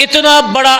اتنا بڑا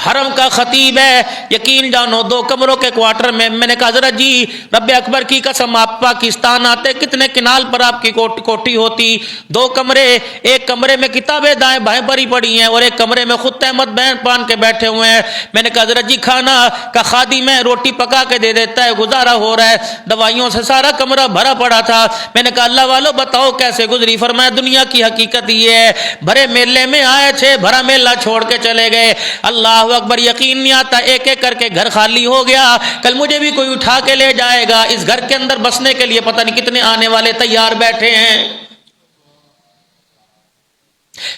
حرم کا خطیب ہے، یقین جانو 2 کمروں کے کوارٹر میں. میں نے کہا حضرت جی رب اکبر کی قسم آپ پاکستان آتے کتنے کنال پر آپ کی کوٹھی ہوتی؟ 2 کمرے، ایک کمرے میں کتابیں دائیں بائیں بھری پڑی ہیں اور ایک کمرے میں خود تحمد بہن پان کے بیٹھے ہوئے ہیں. میں نے کہا حضرت جی کھانا کا خادم ہے، روٹی پکا کے دے دیتا ہے، گزارا ہو رہا ہے، دوائیوں سے سارا کمرہ بھرا پڑا تھا. میں نے کہا اللہ والو بتاؤ کیسے گزری؟ فرمایا دنیا کی حقیقت یہ ہے، بھرے میلے میں آئے تھے، بھرا میلہ چھوڑ کے چلے گئے. اللہ اکبر، یقین نہیں آتا، ایک ایک کر کے گھر خالی ہو گیا. کل مجھے بھی کوئی اٹھا کے لے جائے گا. اس گھر کے اندر بسنے کے لیے پتہ نہیں کتنے آنے والے تیار بیٹھے ہیں.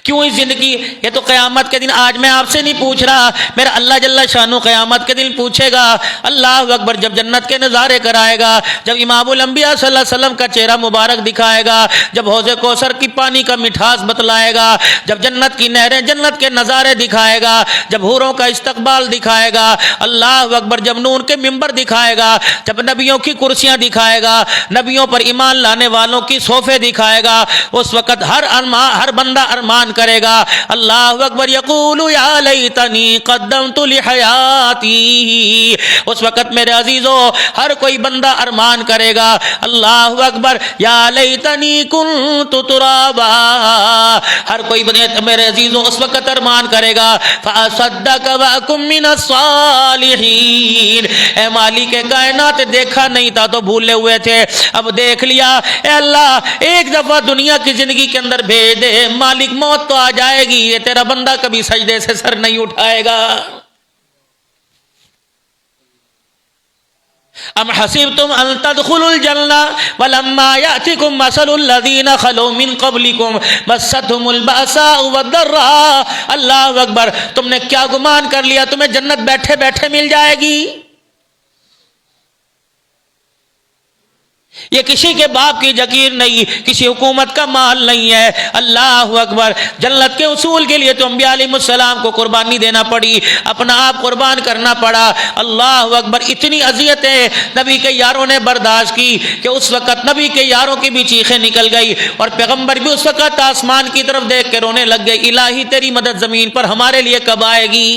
کیوں اس زندگی؟ یہ تو قیامت کے دن، آج میں آپ سے نہیں پوچھ رہا، میرا اللہ جل شانہ قیامت کے دن پوچھے گا. اللہ اکبر، جب جنت کے نظارے کرائے گا، جب امام الانبیاء صلی اللہ علیہ وسلم کا چہرہ مبارک دکھائے گا، جب حوض کوثر کی پانی کا مٹھاس بتلائے گا، جب جنت کی نہریں، جنت کے نظارے دکھائے گا، جب حوروں کا استقبال دکھائے گا، اللہ اکبر، جب نور کے منبر دکھائے گا، جب نبیوں کی کرسیاں دکھائے گا، نبیوں پر ایمان لانے والوں کی صوفے دکھائے گا، اس وقت ہر بندہ ارمان کرے گا، اللہ اکبر، یقول یا لیتنی قدمت لحیاتی. اس وقت میرے عزیزو ہر کوئی بندہ ارمان کرے گا، اللہ اکبر، یا لیتنی کنت ترابا. ہر کوئی میرے عزیزو اس وقت ارمان کرے گا، فاصدق واکن من الصالحین. اے مالک کائنات، دیکھا نہیں تھا تو بھولے ہوئے تھے، اب دیکھ لیا. اے اللہ ایک دفعہ دنیا کی زندگی کے اندر بھیج دے، مالک موت تو آ جائے گی، یہ تیرا بندہ کبھی سجدے سے سر نہیں اٹھائے گا. ام حسبتم ان تدخلوا الجنہ ولما یأتکم مثل الذین خلوا من قبلکم مستهم البأساء والضراء. اللہ اکبر، تم نے کیا گمان کر لیا تمہیں جنت بیٹھے بیٹھے مل جائے گی؟ یہ کسی کے باپ کی جگیر نہیں، کسی حکومت کا مال نہیں ہے. اللہ اکبر، جنت کے اصول کے لیے تو انبیاء علیہ السلام کو قربانی دینا پڑی، اپنا آپ قربان کرنا پڑا. اللہ اکبر، اتنی اذیتیں نبی کے یاروں نے برداشت کی کہ اس وقت نبی کے یاروں کی بھی چیخیں نکل گئی اور پیغمبر بھی اس وقت آسمان کی طرف دیکھ کے رونے لگ گئے، الہی تیری مدد زمین پر ہمارے لیے کب آئے گی؟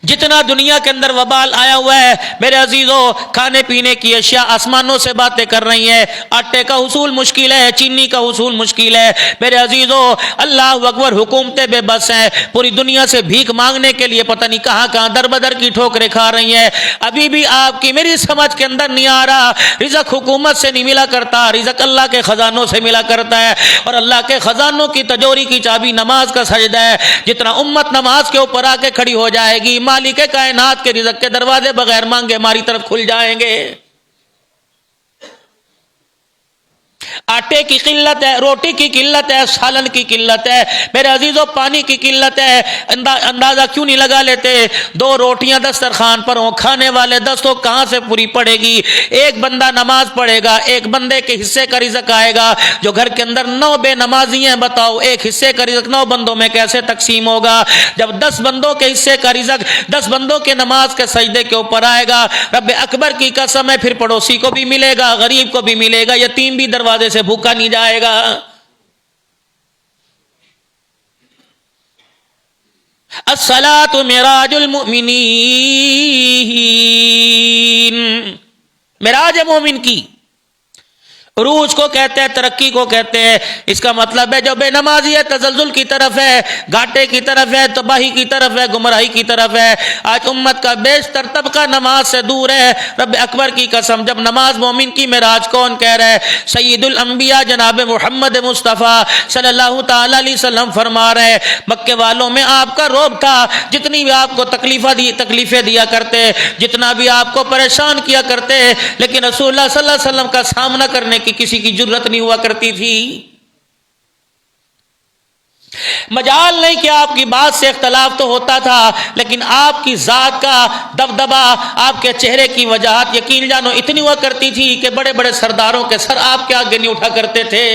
جتنا دنیا کے اندر وبال آیا ہوا ہے میرے عزیزوں، کھانے پینے کی اشیاء آسمانوں سے باتیں کر رہی ہیں. آٹے کا حصول مشکل ہے، چینی کا حصول مشکل ہے میرے عزیزوں. اللہ اکبر، حکومتیں بے بس ہیں، پوری دنیا سے بھیک مانگنے کے لیے پتہ نہیں کہاں کہاں در بدر کی ٹھوکریں کھا رہی ہیں. ابھی بھی آپ کی میری سمجھ کے اندر نہیں آ رہا، رزق حکومت سے نہیں ملا کرتا، رزق اللہ کے خزانوں سے ملا کرتا ہے. اور اللہ کے خزانوں کی تجوری کی چابی نماز کا سجدہ ہے. جتنا امت نماز کے اوپر آ کے کھڑی ہو جائے گی، مالک کائنات کے رزق کے دروازے بغیر مانگے ہماری طرف کھل جائیں گے. آٹے کی قلت ہے، روٹی کی قلت ہے، سالن کی قلت ہے میرے عزیزوں، پانی کی قلت ہے. اندازہ کیوں نہیں لگا لیتے؟ 2 روٹیاں دسترخوان پر ہوں، کھانے والے 10 تو کہاں سے پوری پڑے گی؟ ایک بندہ نماز پڑھے گا، ایک بندے کے حصے کا رزق آئے گا. جو گھر کے اندر 9 بے نمازی ہیں، بتاؤ ایک حصے کا رزق 9 بندوں میں کیسے تقسیم ہوگا؟ جب 10 بندوں کے حصے کا رزق 10 بندوں کے نماز کے سجدے کے اوپر آئے گا، رب اکبر کی قسم ہے پھر پڑوسی کو بھی ملے گا، غریب کو بھی ملے گا، یتیم بھی دروازے سے بھوکا نہیں جائے گا. الصلاۃ معراج المؤمنین، معراج مومن کی عروج کو کہتے ہیں، ترقی کو کہتے ہیں. اس کا مطلب ہے جو بے نمازی ہے تزلزل کی طرف ہے، گھاٹے کی طرف ہے، تباہی کی طرف ہے، گمراہی کی طرف ہے. آج امت کا بیشتر طبقہ نماز سے دور ہے. رب اکبر کی قسم، جب نماز مومن کی معراج کون کہہ رہا ہے؟ سید الانبیاء جناب محمد مصطفیٰ صلی اللہ تعالی علیہ وسلم فرما رہے ہیں، مکے والوں میں آپ کا روب تھا، جتنی بھی آپ کو تکلیفیں دیا کرتے، جتنا بھی آپ کو پریشان کیا کرتے، لیکن رسول اللہ صلی اللہ علیہ وسلم کا سامنا کرنے کی کسی کی جرت نہیں ہوا کرتی تھی. مجال نہیں کہ آپ کی بات سے اختلاف تو ہوتا تھا، لیکن آپ کی ذات کا دبدبا، آپ کے چہرے کی وجاہت یقین جانو اتنی ہوا کرتی تھی کہ بڑے بڑے سرداروں کے سر آپ کے آگے نہیں اٹھا کرتے تھے.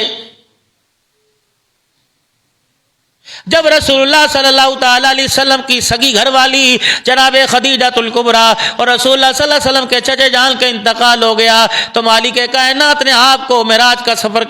جب رسول اللہ صلی اللہ تعالی علیہ وسلم کی سگی گھر والی جناب خدیجۃ الکبریٰ اور رسول اللہ صلی اللہ علیہ وسلم کے چچے جان کا انتقال ہو گیا تو مالک کائنات نے آپ کو معراج کا سفر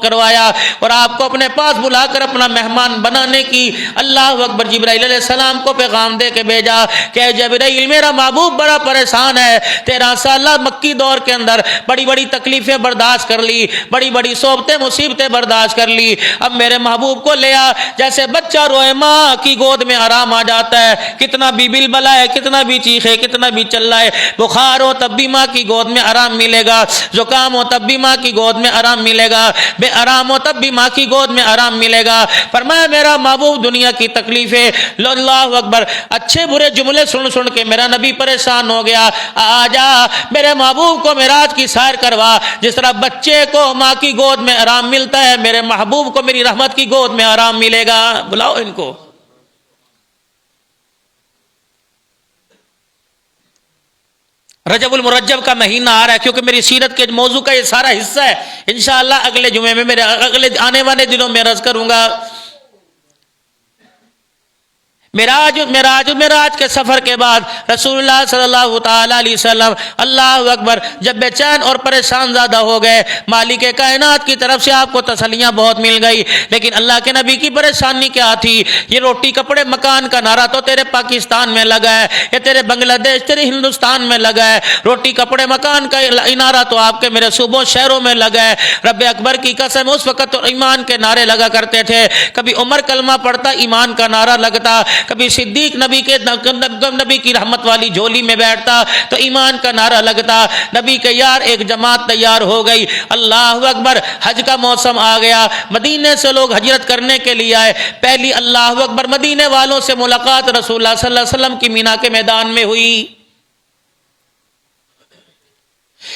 کروایا اور آپ کو اپنے پاس بلا کر اپنا مہمان بنانے کی اللہ اکبر جبرائیل علیہ السلام کو پیغام دے کے بھیجا کہ جبرائیل میرا محبوب بڑا پریشان ہے، 13 سالہ مکی دور کے اندر بڑی بڑی تکلیفیں برداشت کر لی، بڑی بڑی صحبتیں مصیبتیں برداشت کر لی، اب میرے محبوب کو لے آ، جیسے بچہ روئے ماں کی گود میں آرام آ جاتا ہے، کتنا بھی بل بلائے، کتنا بھی چیخے، کتنا بھی چلائے، بخار ہو تب بھی ماں کی گود میں آرام ملے گا، زکام ہو تب بھی ماں کی گود میں آرام ملے گا، بے آرام ہو تب بھی ماں کی گود میں آرام ملے گا۔ فرمایا میرا محبوب دنیا کی تکلیفیں، اللہ اکبر، اچھے برے جملے سن سن کے میرا نبی پریشان ہو گیا، آ جا میرے محبوب کو معراج کی سیر کروا، جس طرح بچے کو ماں کی گود میں آرام ملتا ہے میرے محبوب کو میری رحمت کی گود میں آرام ملے گا، بلاؤ ان کو۔ رجب المرجب کا مہینہ آ رہا ہے، کیونکہ میری سیرت کے موضوع کا یہ سارا حصہ ہے، انشاءاللہ اگلے جمعے میں، میرے اگلے آنے والے دنوں میں عرض کروں گا۔ معراج کے سفر کے بعد رسول اللہ صلی اللہ تعالی علیہ وسلم اللہ اکبر جب بے چین اور پریشان زیادہ ہو گئے، مالک کائنات کی طرف سے آپ کو تسلیاں بہت مل گئی، لیکن اللہ کے نبی کی پریشانی کیا تھی؟ یہ روٹی کپڑے مکان کا نعرہ تو تیرے پاکستان میں لگا ہے، یہ تیرے بنگلہ دیش، تیرے ہندوستان میں لگا ہے، روٹی کپڑے مکان کا نعرہ تو آپ کے میرے صوبوں شہروں میں لگا ہے۔ رب اکبر کی قسم اس وقت تو ایمان کے نعرے لگا کرتے تھے، کبھی عمر کلمہ پڑھتا ایمان کا نعرہ لگتا، کبھی صدیق نبی کی رحمت والی جھولی میں بیٹھتا تو ایمان کا نعرہ لگتا۔ نبی کے یار ایک جماعت تیار ہو گئی، اللہ اکبر، حج کا موسم آ گیا، مدینے سے لوگ ہجرت کرنے کے لیے آئے، پہلی اللہ اکبر مدینے والوں سے ملاقات رسول اللہ صلی اللہ علیہ وسلم کی مینا کے میدان میں ہوئی۔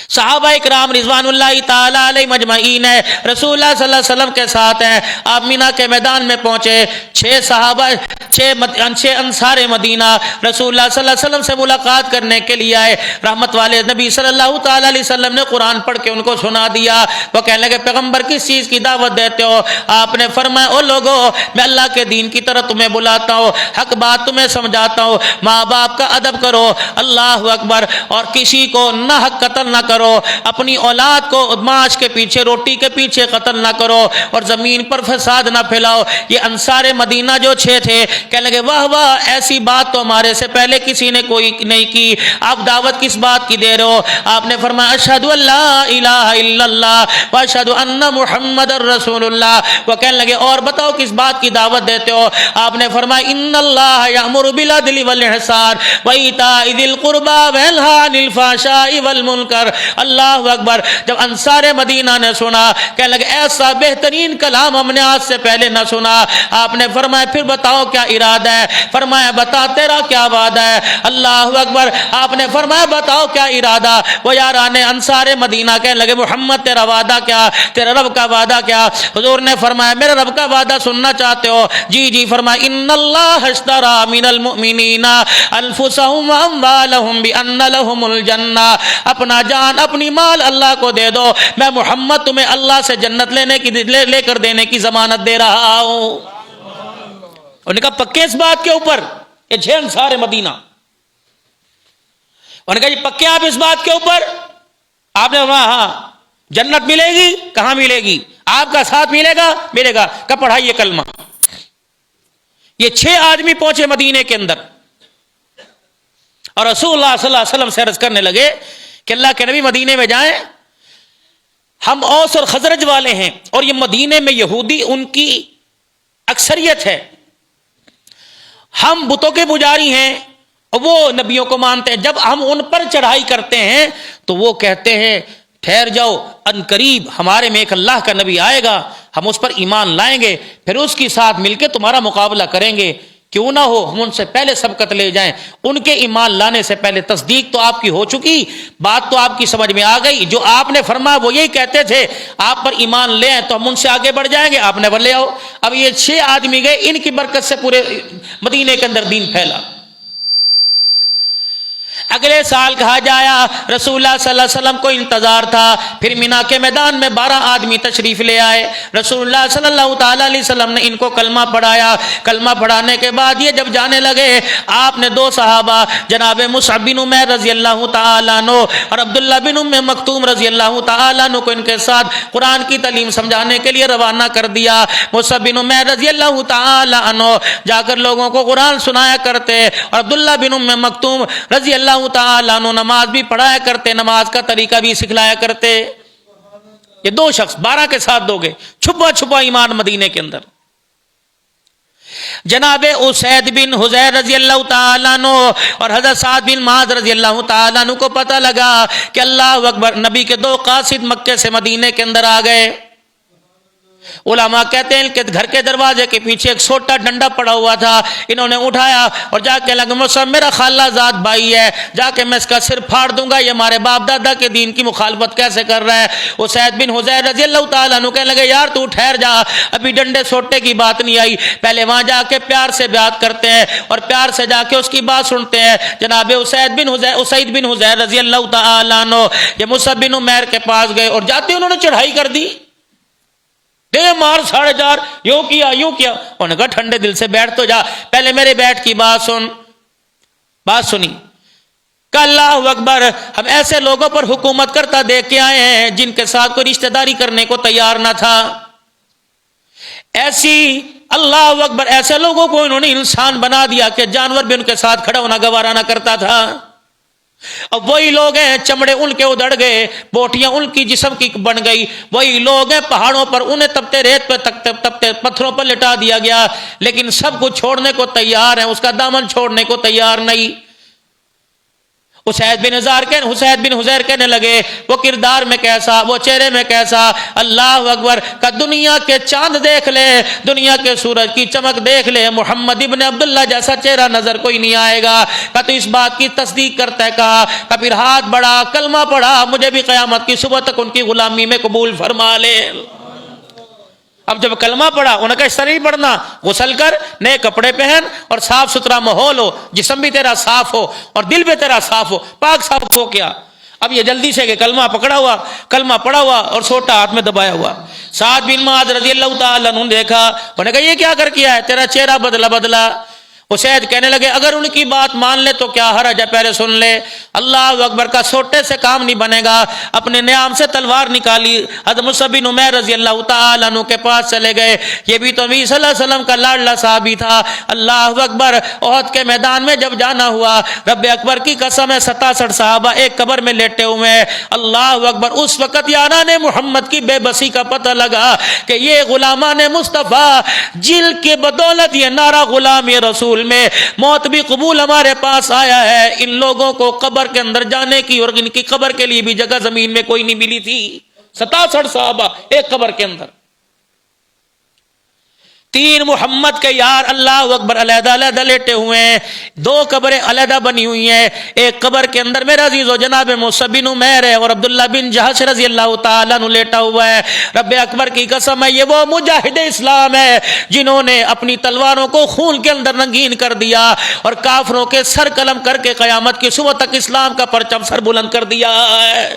صحابہ اکرام رضوان اللہ تعالی علیہ مجمعین ہے رسول اللہ صلی اللہ علیہ وسلم کے ساتھ ہیں، آپ مینا کے میدان میں پہنچے، 6 انصار مدینہ رسول اللہ صلی اللہ علیہ وسلم سے ملاقات کرنے کے لیے آئے، رحمت والے نبی صلی اللہ تعالی علیہ وسلم نے قرآن پڑھ کے ان کو سنا دیا، وہ کہنے لگے پیغمبر کس چیز کی دعوت دیتے ہو؟ آپ نے فرمایا او لوگو میں اللہ کے دین کی طرف تمہیں بلاتا ہوں، حق بات تمہیں سمجھاتا ہوں، ماں باپ کا ادب کرو، اللہ اکبر، اور کسی کو نہ حق قتل نہ کرو، اپنی اولاد کو معاش کے پیچھے روٹی کے پیچھے قتل نہ کرو، اور زمین پر فساد نہ پھیلاؤ۔ یہ انصار مدینہ جو 6 تھے کہنے لگے واہ واہ، ایسی بات تو ہمارے سے پہلے کسی نے کوئی نہیں کی، آپ دعوت کس بات کی دے رہے ہو؟ آپ نے فرمایا اشہد ان لا الہ الا اللہ واشہد ان محمد الرسول اللہ۔ وہ کہنے لگے اور بتاؤ کس بات کی دعوت دیتے ہو؟ آپ نے فرمایا ان اللہ یأمر بالعدل والاحسان وایتاء ذی القربى وینہی عن الفحشاء والمنکر۔ اللہ اکبر، جب انصار مدینہ نے سنا کہنے لگے ایسا بہترین کلام ہم نے آج سے پہلے نہ سنا۔ آپ نے فرمایا پھر بتاؤ کیا ارادہ ہے؟ فرمایا بتا تیرا کیا وعدہ ہے؟ اللہ اکبر، آپ نے فرمایا بتاؤ کیا ارادہ؟ وہ یاران انصار مدینہ کہنے لگے محمد تیرا وعدہ کیا؟ تیرے رب کا وعدہ کیا؟ حضور نے فرمایا میرے رب کا وعدہ سننا چاہتے ہو؟ جی جی۔ فرمایا ان اللہ اشترى من المؤمنین انفسهم واموالهم بان لهم الجنہ، اپنا جان اپنی مال اللہ کو دے دو، میں محمد تمہیں اللہ سے جنت لے کر دینے کی ضمانت دے رہا ہوں۔ انہوں نے کہا پکے اس بات کے اوپر؟ یہ 6 انصار مدینہ، انہوں نے کہا جی پکے آپ اس بات کے اوپر؟ آپ نے فرمایا ہاں۔ جنت ملے گی؟ کہاں ملے گی؟ آپ کا ساتھ ملے گا؟ ملے گا۔ کب پڑھائیے کلمہ۔ یہ 6 آدمی پہنچے مدینے کے اندر اور رسول اللہ صلی اللہ علیہ وسلم سے عرض کرنے لگے کہ اللہ کے نبی مدینے میں جائیں، ہم اوس اور خزرج والے ہیں اور یہ مدینے میں یہودی ان کی اکثریت ہے، ہم بتوں کے پجاری ہیں اور وہ نبیوں کو مانتے ہیں، جب ہم ان پر چڑھائی کرتے ہیں تو وہ کہتے ہیں ٹھہر جاؤ، ان قریب ہمارے میں ایک اللہ کا نبی آئے گا، ہم اس پر ایمان لائیں گے، پھر اس کے ساتھ مل کے تمہارا مقابلہ کریں گے، کیوں نہ ہو ہم ان سے پہلے سبقت لے جائیں۔ ان کے ایمان لانے سے پہلے تصدیق تو آپ کی ہو چکی، بات تو آپ کی سمجھ میں آ گئی، جو آپ نے فرمایا وہ یہی کہتے تھے آپ پر ایمان لے آئیں تو ہم ان سے آگے بڑھ جائیں گے، آپ نے وہ لے آؤ۔ اب یہ 6 آدمی گئے، ان کی برکت سے پورے مدینے کے اندر دین پھیلا۔ اگلے سال کہا جایا رسول اللہ صلی اللہ علیہ وسلم کو انتظار تھا، پھر مینا کے میدان میں 12 آدمی تشریف لے آئے، رسول اللہ صلی اللہ تعالی علیہ وسلم نے ان کو کلمہ پڑھایا، کلمہ پڑھانے کے بعد یہ جب جانے لگے، آپ نے 2 صحابہ جناب مصعب بن عمیر رضی اللہ تعالیٰ عنہ اور عبداللہ بن ام مکتوم رضی اللہ تعالیٰ عنہ کو ان کے ساتھ قرآن کی تعلیم سمجھانے کے لیے روانہ کر دیا۔ مصعب بن عمیر رضی اللہ تعالیٰ عنہ جا کر لوگوں کو قرآن سنایا کرتے، اور عبداللہ بن ام مکتوم رضی اللہ تعالیٰ عنہ نماز بھی پڑھایا کرتے، نماز کا طریقہ بھی سکھلایا کرتے۔ یہ 2 شخص 12 کے ساتھ 2 گئے، چھپا چھپا ایمان مدینے کے اندر۔ جناب اسید بن حضیر رضی اللہ تعالیٰ عنہ اور حضرت سعد بن معاذ رضی اللہ تعالیٰ عنہ کو پتہ لگا کہ اللہ اکبر، نبی کے 2 قاصد مکے سے مدینے کے اندر آ گئے۔ علماء کہتے ہیں کہ گھر کے دروازے کے پیچھے ایک چھوٹا ڈنڈا پڑا ہوا تھا، انہوں نے اٹھایا اور جا کے لگا مصعب میرا خالہ زاد بھائی ہے، جا کے میں اس کا سر پھاڑ دوں گا، یہ ہمارے باپ دادا کے دین کی مخالفت کیسے کر رہا ہے۔ اسید بن حضیر رضی اللہ تعالیٰ عنہ کہنے لگے یار تو ٹھہر جا، ابھی ڈنڈے سوٹے کی بات نہیں آئی، پہلے وہاں جا کے پیار سے بات کرتے ہیں اور پیار سے جا کے اس کی بات سنتے ہیں۔ جناب اسید بن حضیر رضی اللہ تعالیٰ عنہ یہ مصعب بن عمیر کے پاس گئے اور جاتے انہوں نے چڑھائی کر دی، دے مار 4.5 یوں کیا انہوں نے کہا ٹھنڈے دل سے بیٹھ تو جا، پہلے میرے بیٹھ کی بات سن۔ بات سنی کہ اللہ اکبر، ہم ایسے لوگوں پر حکومت کرتا دیکھ کے آئے ہیں جن کے ساتھ کوئی رشتہ داری کرنے کو تیار نہ تھا، ایسی اللہ اکبر ایسے لوگوں کو انہوں نے انسان بنا دیا کہ جانور بھی ان کے ساتھ کھڑا ہونا گوارا نہ کرتا تھا۔ اب وہی لوگ ہیں چمڑے ان کے ادھڑ گئے، بوٹیاں ان کی جسم کی بن گئی، وہی لوگ ہیں پہاڑوں پر انہیں تپتے ریت پہ تپتے پتھروں پر لٹا دیا گیا، لیکن سب کچھ چھوڑنے کو تیار ہیں، اس کا دامن چھوڑنے کو تیار نہیں۔ حسین بن حضیر کہنے لگے وہ کردار میں کیسا، وہ چہرے میں کیسا، اللہ اکبر کا دنیا کے چاند دیکھ لے، دنیا کے سورج کی چمک دیکھ لے، محمد ابن عبداللہ جیسا چہرہ نظر کوئی نہیں آئے گا۔ کہ تو اس بات کی تصدیق کرتا ہے، کہا کہ پھر ہاتھ بڑھا، کلمہ پڑھا، مجھے بھی قیامت کی صبح تک ان کی غلامی میں قبول فرما لے۔ اب جب کلمہ پڑھا انہوں نے کہا اس طرح نہیں پڑھنا، غسل کر، نئے کپڑے پہن اور صاف ستھرا ماحول ہو، جسم بھی تیرا صاف ہو اور دل بھی تیرا صاف ہو، پاک صاف ہو کیا۔ اب یہ جلدی سے کہ کلمہ پکڑا ہوا، کلمہ پڑھا ہوا اور سوٹا ہاتھ میں دبایا ہوا۔ سعد بن معاذ رضی اللہ تعالیٰ عنہ نے دیکھا، انہوں نے کہا یہ کیا کر کیا ہے، تیرا چہرہ بدلا۔ اسید کہنے لگے اگر ان کی بات مان لے تو کیا حرج ہے، پہلے سن لے۔ اللہ اکبر کا سوٹے سے کام نہیں بنے گا، اپنے نیام سے تلوار نکالی، حضرت مصعب بن عمیر رضی اللہ تعالیٰ عنہ کے پاس چلے گئے۔ یہ بھی تو نبی صلی اللہ علیہ وسلم کا لاڈلا صحابی تھا۔ اللہ اکبر، احد کے میدان میں جب جانا ہوا، رب اکبر کی قسم ہے 67 صحابہ ایک قبر میں لیٹے ہوئے ہیں۔ اللہ اکبر، اس وقت یاران محمد کی بے بسی کا پتہ لگا کہ یہ غلامان مصطفیٰ جل کے بدولت یہ نعرہ غلام رسول میں موت بھی قبول ہمارے پاس آیا ہے، ان لوگوں کو قبر کے اندر جانے کی اور ان کی قبر کے لیے بھی جگہ زمین میں کوئی نہیں ملی تھی۔ 67 صحابہ ایک قبر کے اندر، 3 محمد کے یار اللہ اکبر علیحدہ علیحدہ لیٹے ہوئے ہیں، 2 قبریں علیحدہ بنی ہوئی ہیں، ایک قبر کے اندر میرا عزیز و جناب مصعب بن عمیر ہے اور عبداللہ بن جہش رضی اللہ تعالیٰ عنہ لیٹا ہوا ہے۔ رب اکبر کی قسم ہے یہ وہ مجاہد اسلام ہے جنہوں نے اپنی تلواروں کو خون کے اندر رنگین کر دیا اور کافروں کے سر قلم کر کے قیامت کی صبح تک اسلام کا پرچم سر بلند کر دیا ہے۔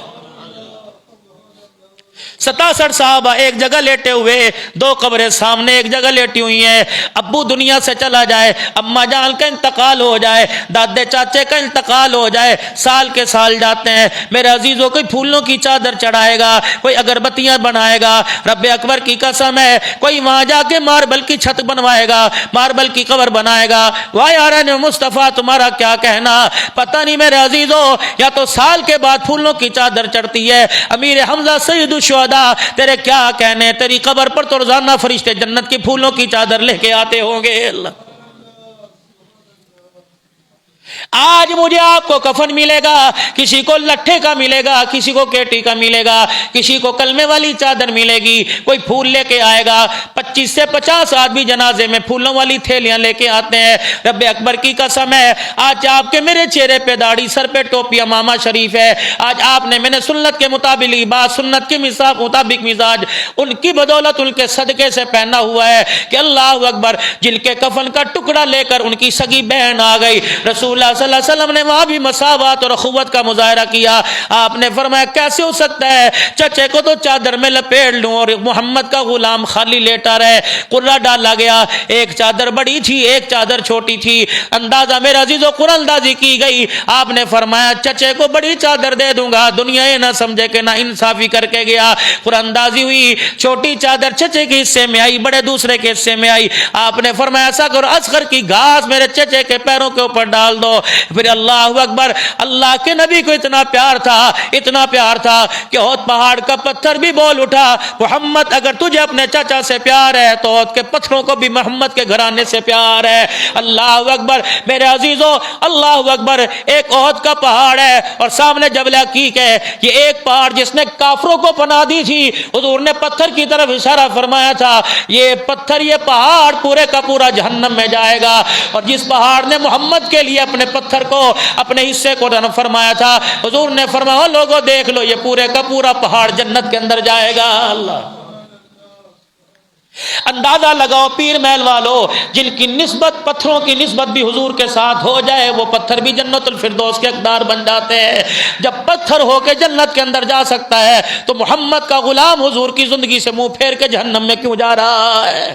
67 صحابہ ایک جگہ لیٹے ہوئے، 2 قبریں سامنے ایک جگہ لیٹی ہوئی ہیں۔ ابو دنیا سے چلا جائے، اما جان کا انتقال ہو جائے، دادے چاچے کا انتقال ہو جائے، سال کے سال جاتے ہیں، میرے عزیزوں کوئی پھولوں کی چادر چڑھائے گا، کوئی اگربتیاں بنائے گا، رب اکبر کی قسم ہے کوئی وہاں جا کے ماربل کی چھت بنوائے گا، ماربل کی قبر بنائے گا۔ واہ یاران مصطفیٰ تمہارا کیا کہنا، پتہ نہیں میرے عزیزوں، یا تو سال کے بعد پھولوں کی چادر چڑھتی ہے۔ امیر حمزہ سید الشہداء تیرے کیا کہنے، تیری قبر پر تو روزانہ فرشتے جنت کی پھولوں کی چادر لے کے آتے ہوں گے۔ اللہ، آج مجھے آپ کو کفن ملے گا، کسی کو لٹھے کا ملے گا، کسی کو کیٹی کا ملے گا، کسی کو کلمے والی چادر ملے گی، کوئی پھول لے کے آئے گا۔ 25 سے 50 آدمی جنازے میں پھولوں والی تھیلیاں لے کے آتے ہیں۔ رب اکبر کی قسم ہے آج آپ کے میرے چہرے پہ داڑھی، سر پہ ٹوپی امامہ شریف ہے، آج آپ نے میں نے سنت کے مطابق لباس، سنت کے مطابق مزاج ان کی بدولت ان کے صدقے سے پہنا ہوا ہے کہ اللہ اکبر، جن کے کفن کا ٹکڑا لے کر ان کی سگی بہن آ گئی، رسول اللہ صلی اللہ علیہ وسلم نے وہاں بھی مساوات اور اخوت کا مظاہرہ کیا. آپ نے فرمایا کیسے ہو سکتا ہے چچے کو تو چادر میں لپیٹ لوں اور محمد کا غلام خالی لیٹا رہے. قرہ ڈالا گیا, ایک چادر بڑی تھی ایک چادر چھوٹی تھی. اندازہ میرے عزیزو قرآن اندازی کی گئی. آپ نے فرمایا چچے کو بڑی چادر دے دوں گا, دنیا یہ نہ سمجھے کہ نہ انصافی کر کے گیا. قرآن اندازی ہوئی, چھوٹی چادر چچے کے حصے میں آئی, بڑے دوسرے کے حصے میں آئی. آپ نے فرمایا ایسا کرو اصغر کی گھاس میرے چچے کے پیروں کے اوپر ڈال دو. پھر اللہ اکبر, اللہ کے نبی کو اتنا پیار تھا کہ احد پہاڑ کا پتھر بھی بول اٹھا, محمد اگر تجھے اپنے چچا سے پیار ہے تو احد کے پتھروں کو بھی محمد کے گھرانے سے پیار ہے. اللہ اکبر میرے عزیزو, اللہ اکبر. ایک احد کا پہاڑ ہے اور سامنے جبل عقیق ہے. یہ ایک پہاڑ جس نے کافروں کو پناہ دی تھی, حضور نے پتھر کی طرف اشارہ فرمایا تھا, یہ پتھر یہ پہاڑ پورے کا پورا جہنم میں جائے گا. اور جس پہاڑ نے محمد کے لیے اپنے پتھر کو اپنے حصے کو فرمایا تھا, حضور نے فرمایا لوگوں دیکھ لو یہ پورے کا پورا پہاڑ جنت کے اندر جائے گا. اللہ اندازہ لگاؤ پیر محل والو, جن کی نسبت پتھروں کی نسبت بھی حضور کے ساتھ ہو جائے وہ پتھر بھی جنت الفردوس کے حقدار بن جاتے ہیں. جب پتھر ہو کے جنت کے اندر جا سکتا ہے تو محمد کا غلام حضور کی زندگی سے منہ پھیر کے جہنم میں کیوں جا رہا ہے؟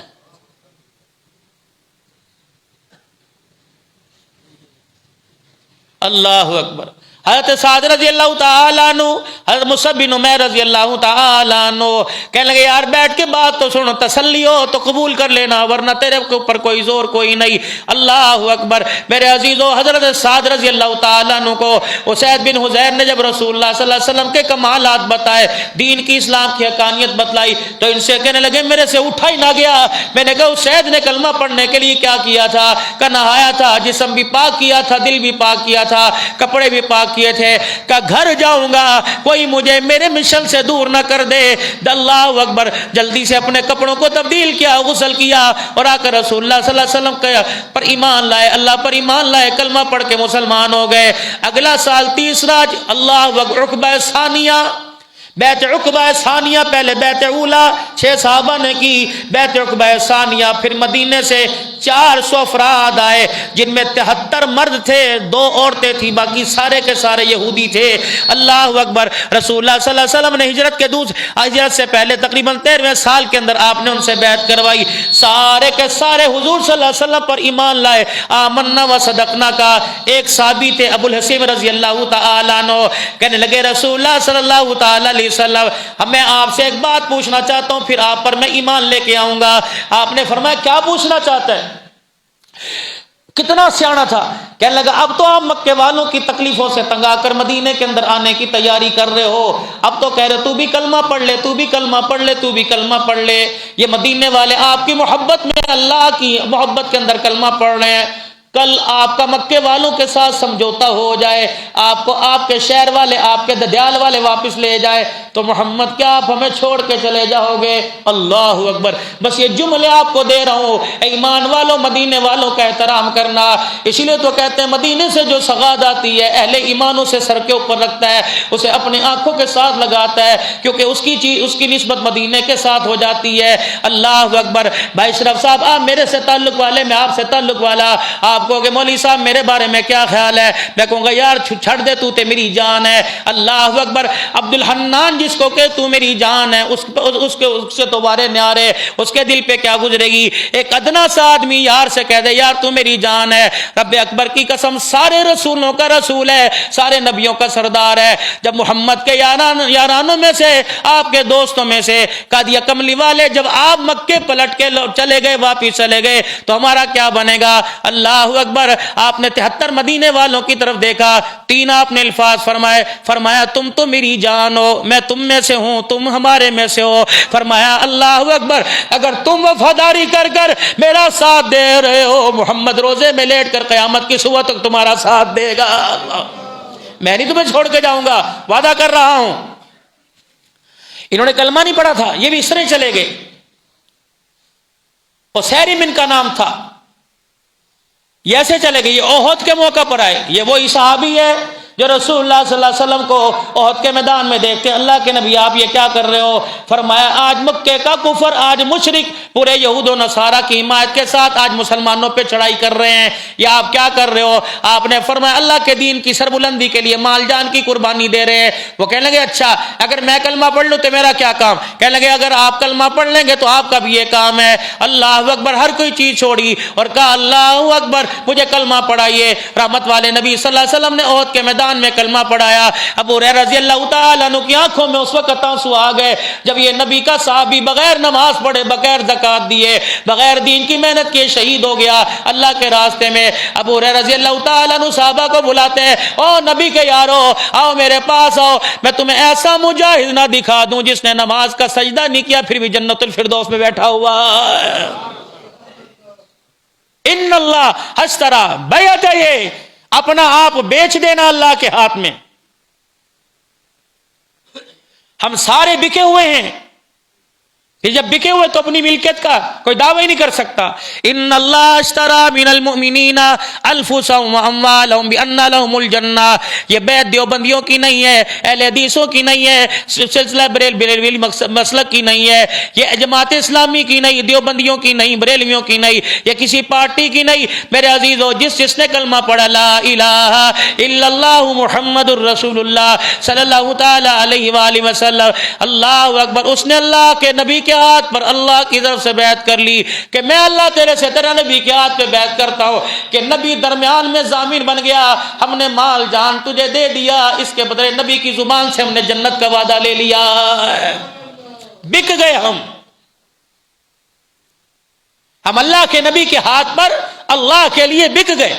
اللہ اکبر. حضرت سعد رضی اللہ تعالیٰ عنہ, حضرت مصعب بن عمیر رضی اللہ تعالیٰ عنہ کہنے لگے یار بیٹھ کے بات تو سنو, تسلی ہو تو قبول کر لینا ورنہ تیرے کے اوپر کوئی زور کوئی نہیں. اللہ اکبر میرے عزیزو, حضرت سعد رضی اللہ تعالیٰ عنہ کو اسید بن حضیر نے جب رسول اللہ صلی اللہ علیہ وسلم کے کمالات بتائے, دین کی اسلام کی حقانیت بتلائی, تو ان سے کہنے لگے میرے سے اٹھا ہی نہ گیا. میں نے کہا اسید نے کلمہ پڑھنے کے لیے کیا کیا تھا؟ کہ نہایا تھا, جسم بھی پاک کیا تھا, دل بھی پاک کیا تھا, کپڑے بھی پاک کیے تھے. کہ گھر جاؤں گا کوئی مجھے میرے مشن سے دور نہ کر دے. اللہ اکبر, جلدی سے اپنے کپڑوں کو تبدیل کیا, غسل کیا اور آ کر رسول اللہ صلی اللہ علیہ وسلم پر ایمان لائے, اللہ پر ایمان لائے, کلمہ پڑھ کے مسلمان ہو گئے. اگلا سال تیسرا, اللہ اکبر, عقبہ ثانیہ, بیعت عقبہ ثانیہ, پہلے بیعت اولا 6 صحابہ نے کی, بیعت عقبہ ثانیہ. پھر مدینے سے 400 افراد آئے جن میں 73 مرد تھے, 2 عورتیں تھیں, باقی سارے کے سارے یہودی تھے. اللہ اکبر. رسول اللہ صلی اللہ علیہ وسلم نے ہجرت سے پہلے تقریباً 13ویں سال کے اندر آپ نے ان سے بیعت کروائی. سارے کے سارے حضور صلی اللہ علیہ وسلم پر ایمان لائے. آمنا و صدقنا کا ایک صحابی تھے ابو الحسین رضی اللہ تعالیٰ عنہ, کہنے لگے رسول اللہ صلی اللہ تعالیٰ علیہ وسلم میں آپ سے ایک بات پوچھنا چاہتا ہوں, پھر آپ پر میں ایمان لے کے آؤں گا. آپ نے فرمایا کیا پوچھنا چاہتا ہے؟ کتنا سیانا تھا, کہنے لگا اب تو آپ مکے والوں کی تکلیفوں سے تنگ آ کر مدینے کے اندر آنے کی تیاری کر رہے ہو, اب تو کہہ رہے تو بھی کلمہ پڑھ لے, تو بھی کلمہ پڑھ لے, تو بھی کلمہ پڑھ لے. یہ مدینے والے آپ کی محبت میں, اللہ کی محبت کے اندر کلمہ پڑھ رہے ہیں. کل آپ کا مکے والوں کے ساتھ سمجھوتا ہو جائے, آپ کو آپ کے شہر والے, آپ کے ددیال والے واپس لے جائے, تو محمد کیا آپ ہمیں چھوڑ کے چلے جاؤ گے؟ اللہ اکبر. بس یہ جملے آپ کو دے رہا ہوں, ایمان والوں مدینے والوں کا احترام کرنا. اسی لیے تو کہتے ہیں مدینے سے جو سغاد آتی ہے اہل ایمانوں سے سر کے اوپر رکھتا ہے, اسے اپنے آنکھوں کے ساتھ لگاتا ہے, کیونکہ اس کی چیز, اس کی نسبت مدینے کے ساتھ ہو جاتی ہے. اللہ اکبر. بھائی اشرف صاحب آپ میرے سے تعلق والے, میں آپ سے تعلق والا, آپ کو کہ مولوی صاحب میرے بارے میں کیا خیال ہے؟ میں کہوں گا یار چھڑ دے, تو تے میری جان ہے. اللہ اکبر. عبد الحنان جس کو کہ تو میری جان ہے, اس سے تو وارے نیارے, اس کے دل پہ کیا گزرے گی؟ ایک ادنا سا آدمی یار سے کہہ دے یار تو میری جان ہے. رب اکبر کی قسم, سارے رسولوں کا رسول ہے, سارے نبیوں کا سردار ہے. جب محمد کے یارانوں میں سے, آپ کے دوستوں میں سے قادیہ کملی والے جب آپ مکے پلٹ کے چلے گئے, واپس چلے گئے, تو ہمارا کیا بنے گا؟ اللہ اکبر. آپ نے 73 مدینے والوں کی طرف دیکھا, 3 آپ نے الفاظ فرمایا تم تو میری جان ہو, میں تم میں سے ہوں, تم ہمارے میں سے ہو. فرمایا اللہ اکبر, اگر تم وفاداری کر کر میرا ساتھ دے رہے ہو, محمد روزے میں لیٹ کر قیامت کی صبح تک تمہارا ساتھ دے گا. میں نہیں تمہیں چھوڑ کے جاؤں گا, وعدہ کر رہا ہوں. انہوں نے کلمہ نہیں پڑھا تھا, یہ بھی اس طرح چلے گئے. اسیر بن کا نام تھا, یہ ایسے چلے گئے. یہ احد کے موقع پر آئے. یہ وہی صحابی ہے جو رسول اللہ صلی اللہ علیہ وسلم کو احد کے میدان میں دیکھتے ہیں، اللہ کے نبی آپ یہ کیا کر رہے ہو؟ فرمایا آج مکے کا کفر، آج مشرک پورے یہود و نصارہ کی حمایت کے ساتھ آج مسلمانوں پہ چڑھائی کر رہے ہیں، یا آپ کیا کر رہے ہو؟ آپ نے فرمایا اللہ کے دین کی سربلندی کے لیے مال جان کی قربانی دے رہے ہیں۔ وہ کہنے لگے اچھا اگر میں کلمہ پڑھ لوں تو میرا کیا کام؟ کہنے لگے اگر آپ کلمہ پڑھ لیں گے تو آپ کا بھی یہ کام ہے۔ اللہ اکبر، ہر کوئی چیز چھوڑی اور کہا اللہ اکبر، مجھے کلمہ پڑھائیے۔ رحمت والے نبی صلی اللہ علیہ وسلم نے احد کے میدان میں کلمہ پڑھایا۔ ابو ہریرہ رضی اللہ تعالیٰ عنہ کی آنکھوں میں اس وقت آنسو آ گئے جب یہ نبی کا صحابی بغیر نماز پڑھے، بغیر زکات دیے، بغیر دین کی محنت کیے شہید ہو گیا اللہ کے راستے میں۔ ابو ہریرہ رضی اللہ تعالیٰ عنہ صحابہ کو بلاتے ہیں، او نبی کے یارو آؤ میرے پاس آؤ، میں تمہیں ایسا مجاہد نہ دکھا دوں جس نے نماز کا سجدہ نہیں کیا پھر بھی جنت الفردوس میں بیٹھا ہوا ہے۔ ان اللہ اشتری بیعت، یہ اپنا آپ بیچ دینا اللہ کے ہاتھ میں۔ ہم سارے بکے ہوئے ہیں، پھر جب بکے ہوئے تو اپنی ملکیت کا کوئی دعوی نہیں کر سکتا۔ ان اللہ اشترى من المؤمنین انفسهم واموالهم بان لهم الجنہ، یہ بیعت دیوبندیوں کی نہیں ہے، اہل حدیثوں کی نہیں ہے، سلسلہ بریلوی مسلک کی نہیں ہے، یہ جماعت اسلامی کی نہیں، دیوبندیوں کی نہیں، بریلویوں کی نہیں، یہ کسی پارٹی کی نہیں۔ میرے عزیزو، جس نے کلمہ پڑھا لا الہ الا اللہ محمد الرسول اللہ صلی اللہ تعالی علیہ وآلہ وسلم، اللہ اکبر، اس نے اللہ کے نبی کے ہاتھ پر اللہ کی طرف سے بیعت کر لی کہ میں اللہ تیرے سے تیرا نبی کے ہاتھ پہ بیعت کرتا ہوں، کہ نبی درمیان میں ضامن بن گیا، ہم نے مال جان تجھے دے دیا، اس کے بدلے نبی کی زبان سے ہم نے جنت کا وعدہ لے لیا۔ بک گئے ہم اللہ کے نبی کے ہاتھ پر اللہ کے لیے بک گئے۔